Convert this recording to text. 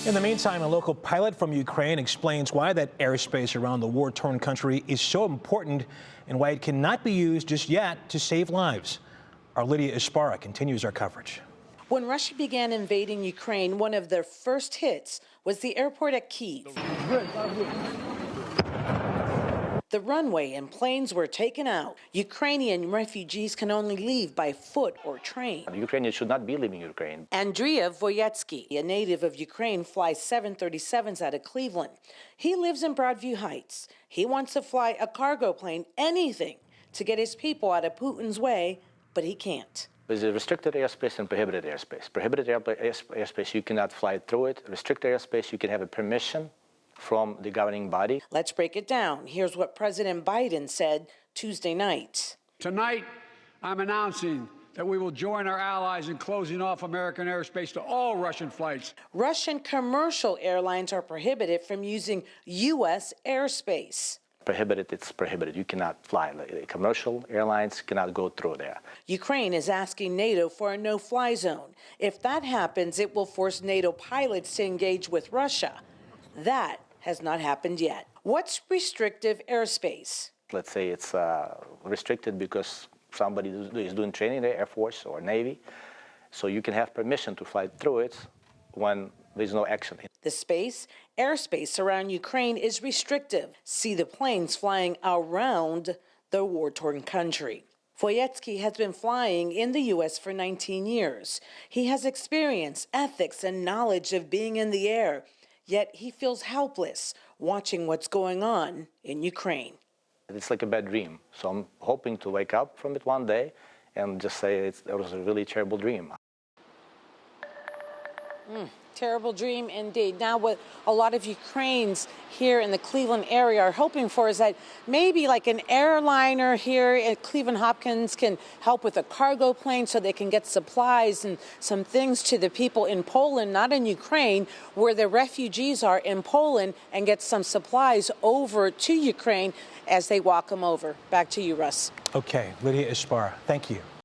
In the meantime, a local pilot from Ukraine explains why that airspace around the war-torn country is so important and why it cannot be used just yet to save lives. Our Lydia Ispara continues our coverage. When Russia began invading Ukraine, one of their first hits was the airport at Kyiv. The runway and planes were taken out. Ukrainian refugees can only leave by foot or train. Ukrainians should not be leaving Ukraine. Andriy Voyetskiy, a native of Ukraine, flies 737s out of Cleveland. He lives in Broadview Heights. He wants to fly a cargo plane, anything, to get his people out of Putin's way, but he can't. There's a restricted airspace and prohibited airspace. Prohibited airspace, you cannot fly through it. Restricted airspace, you can have a permission from the governing body. Let's break it down. Here's what President Biden said Tuesday night. Tonight, I'm announcing that we will join our allies in closing off American airspace to all Russian flights. Russian commercial airlines are prohibited from using U.S. airspace. Prohibited, it's prohibited. You cannot fly. Commercial airlines cannot go through there. Ukraine is asking NATO for a no-fly zone. If that happens, it will force NATO pilots to engage with Russia. That has not happened yet. What's restrictive airspace? Let's say it's restricted because somebody is doing training in the Air Force or Navy, so you can have permission to fly through it when there's no action. The airspace around Ukraine is restrictive. See the planes flying around the war-torn country. Voyetskiy has been flying in the U.S. for 19 years. He has experience, ethics, and knowledge of being in the air. Yet he feels helpless watching what's going on in Ukraine. It's like a bad dream. So I'm hoping to wake up from it one day and just say it was a really terrible dream. Terrible dream indeed. Now what a lot of Ukrainians here in the Cleveland area are hoping for is that maybe like an airliner here at Cleveland Hopkins can help with a cargo plane so they can get supplies and some things to the people in Poland, not in Ukraine, where the refugees are in Poland, and get some supplies over to Ukraine as they walk them over. Back to you, Russ. Okay, Lydia Ispara, thank you.